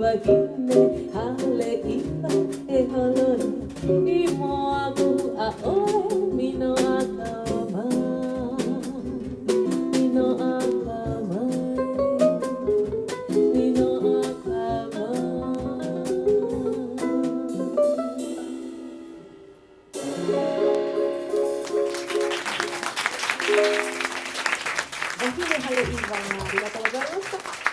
Wahine Hale'iwa e haloi imo aku aoi mino akama mino akama mino akama. Wahine Hale'iwa ありがとうございました。